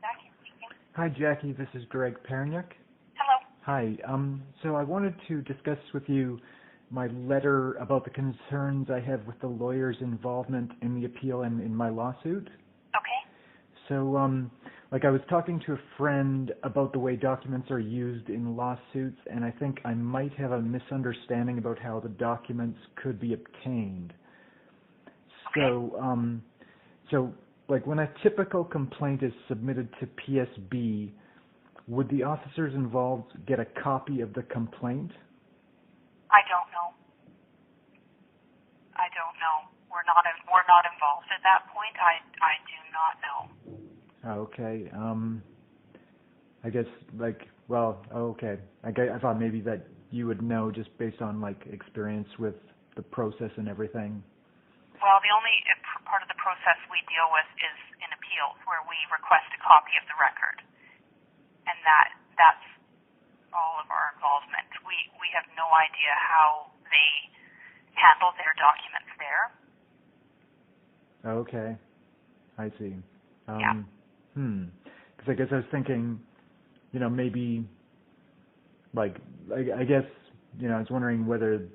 Jackie speaking. Hi, Jackie. This is Greg Perniuk. Hello. Hi. So I wanted to discuss with you my letter about the concerns I have with the lawyer's involvement in the appeal and in my lawsuit. Okay. So, I was talking to a friend about the way documents are used in lawsuits, and I think I might have a misunderstanding about how the documents could be obtained. Okay. So, when a typical complaint is submitted to PSB, would the officers involved get a copy of the complaint? I don't know. We're not involved at that point. I do not know. Okay. I guess okay. I thought maybe that you would know just based on experience with the process and everything. Well, the only part of the process we deal with is in appeals, where we request a copy of the record, and that's all of our involvement. We have no idea how they handle their documents there. Okay, I see. Yeah. Because I guess I was thinking, maybe, I guess, I was wondering whether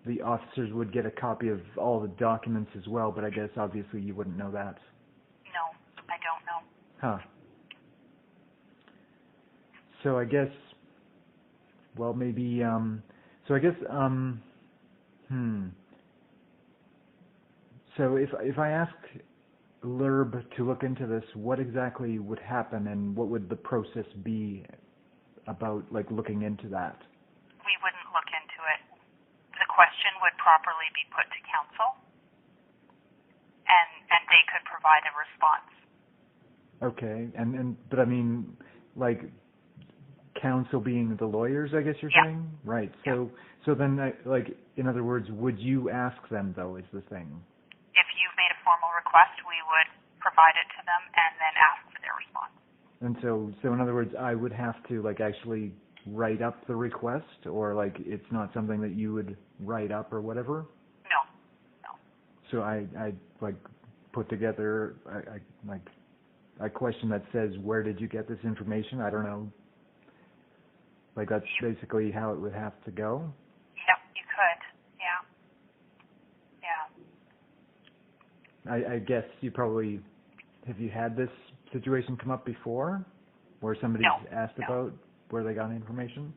the officers would get a copy of all the documents as well, but I guess obviously you wouldn't know that. No, I don't know. Huh. So I guess, maybe, So if I ask LERB to look into this, what exactly would happen and what would the process be about looking into that? We wouldn't look into it. The question would properly be put to counsel, and they could provide a response. Okay, but I mean, counsel being the lawyers, I guess you're saying? Right. So then, in other words, would you ask them though? Is the thing? If you've made a formal request, we would provide it to them and then ask for their response. And so in other words, I would have to actually write up the request, or it's not something that you would write up or whatever? No. So I put together a question that says, where did you get this information? I don't know. That's basically how it would have to go? Yep, you could. Yeah. I guess you probably, have you had this situation come up before? Where somebody's asked about where they got information?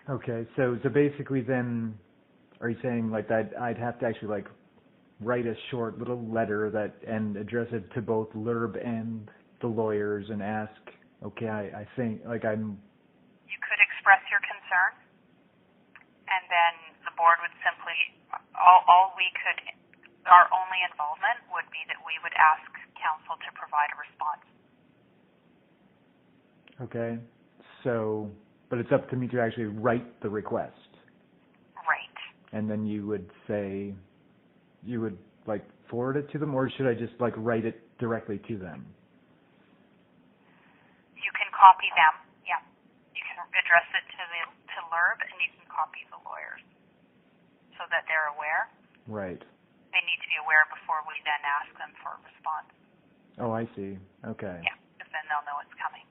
No. Okay, so basically then, are you saying that I'd have to actually write a short little letter and address it to both LERB and the lawyers and ask, okay, I think I'm... You could express your concern, and then the board would simply, our only involvement would be that we would ask counsel to provide a response. Okay, so, but it's up to me to actually write the request. Right. And then you would say, you would forward it to them, or should I just write it directly to them? You can copy them, yeah. You can address it to LERB, and you can copy the lawyers so that they're aware. Right. They need to be aware before we then ask them for a response. Oh, I see. Okay. Yeah, because then they'll know it's coming.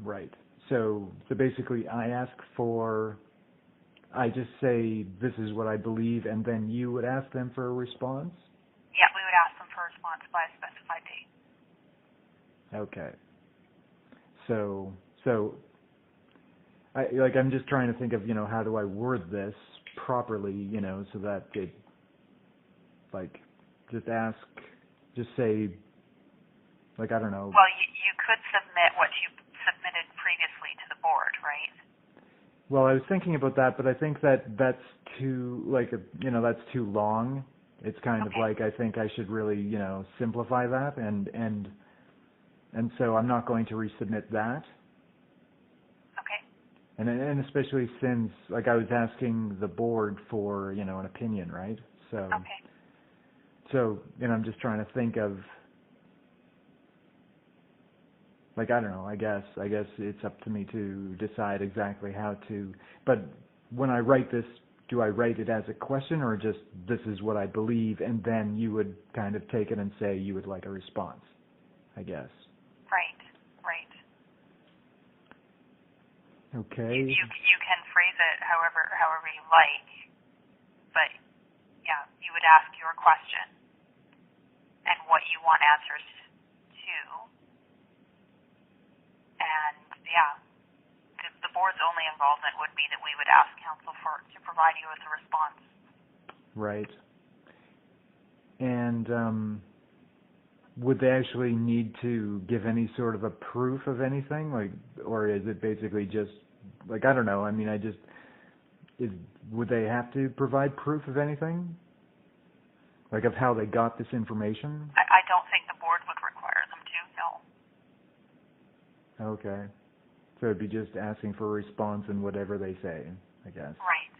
Right. So basically I just say, this is what I believe, and then you would ask them for a response? Yeah, we would ask them for a response by a specified date. Okay. So I'm just trying to think of, how do I word this properly, so that it, just say, I don't know. Well, you could submit what you submitted previously to the board, right? Well, I was thinking about that, but I think that's too, that's too long. It's kind of I think I should really, simplify that, and so I'm not going to resubmit that. Okay. And especially since, I was asking the board for, an opinion, right? So, okay. So, I'm just trying to think of, I don't know, I guess it's up to me to decide exactly how to, but when I write this do I write it as a question, or just this is what I believe, and then you would kind of take it and say you would like a response, I guess. Right, right. Okay. You can phrase it however you like, but yeah, you would ask your question and what you want answers to, and yeah, the board's only involvement would be that we would ask counsel to provide you with a response. Right. And would they actually need to give any sort of a proof of anything, like, or is it basically just like, I don't know? I mean, would they have to provide proof of anything, like of how they got this information? I don't think the board would require them to. No. Okay. So it'd be just asking for a response and whatever they say, I guess. Right.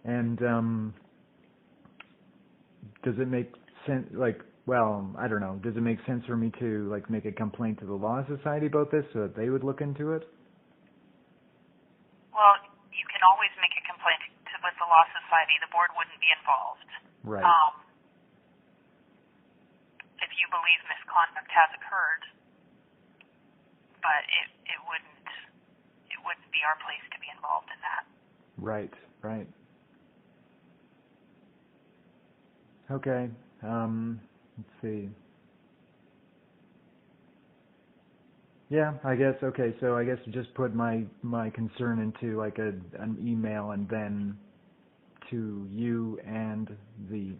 And does it make sense, like, well, I don't know, does it make sense for me to, like, make a complaint to the Law Society about this so that they would look into it? Well, you can always make a complaint with the Law Society. The board wouldn't be involved. Right. If you believe misconduct has occurred, but it wouldn't be our place to be involved in that. Right, right. Okay. Let's see. Yeah, I guess. Okay, so I guess just put my concern into like an email, and then to you and to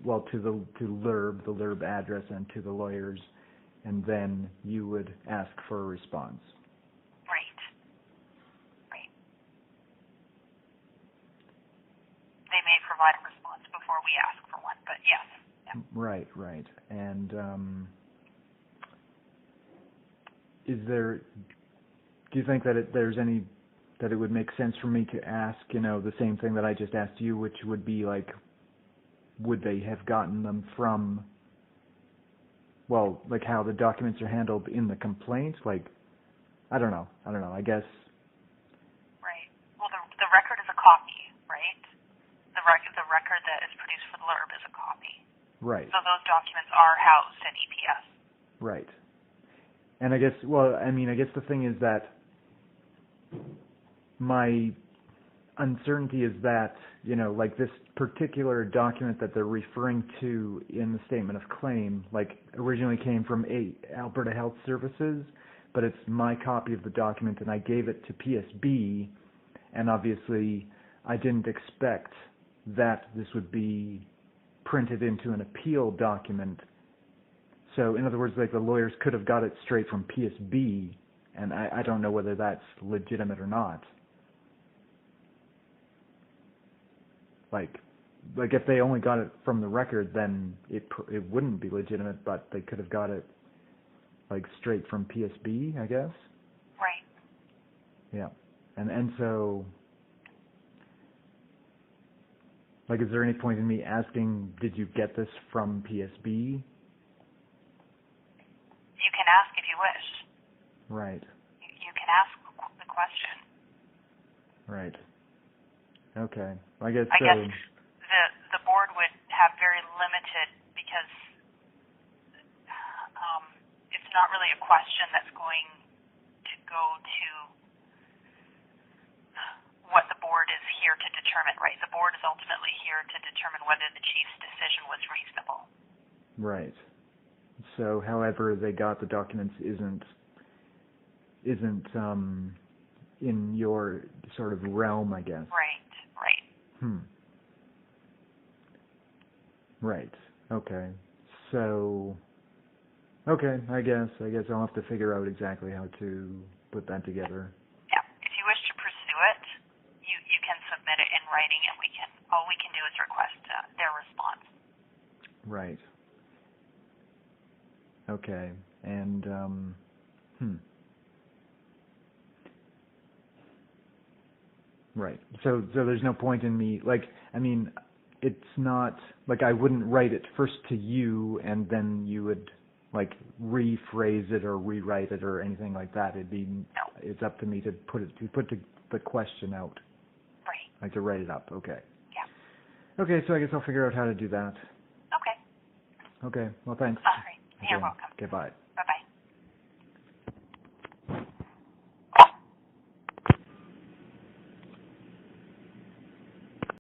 LERB, the LERB address, and to the lawyers, and then you would ask for a response. Right. Right. They may provide a response before we ask for one, but yes. Yeah. Right, right. And do you think that it would make sense for me to ask, the same thing that I just asked you, which would be like, would they have gotten them from, well, like how the documents are handled in the complaint? Like, I don't know, I guess. Right. Well, the record is a copy, right? The record that is produced for the LERB is a copy. Right. So those documents are housed at EPS. Right. And I guess the thing is that my uncertainty is that, like this particular document that they're referring to in the statement of claim, like originally came from Alberta Health Services, but it's my copy of the document and I gave it to PSB, and obviously I didn't expect that this would be printed into an appeal document. So in other words, like the lawyers could have got it straight from PSB, and I don't know whether that's legitimate or not. Like if they only got it from the record, then it wouldn't be legitimate, but they could have got it like straight from PSB, I guess. Right. Yeah. And so, like, is there any point in me asking, did you get this from PSB? You can ask if you wish. Right. You can ask the question. Right. Okay. I guess the board would have very limited, because it's not really a question that's going to go to what the board is here to determine, right? The board is ultimately here to determine whether the chief's decision was reasonable. Right. So, however they got the documents isn't in your sort of realm, I guess. Right. Right. Okay. So, okay, I guess I'll have to figure out exactly how to put that together. Yeah. If you wish to pursue it, you can submit it in writing, and all we can do is request their response. Right. Okay. And right. So there's no point in me, like, I mean, it's not like I wouldn't write it first to you and then you would like rephrase it or rewrite it or anything like that. No. It's up to me to put the question out. Right. Like to write it up. Okay. Yeah. Okay, so I guess I'll figure out how to do that. Okay. Okay. Well, thanks. All right. You're Okay. welcome. Okay, bye.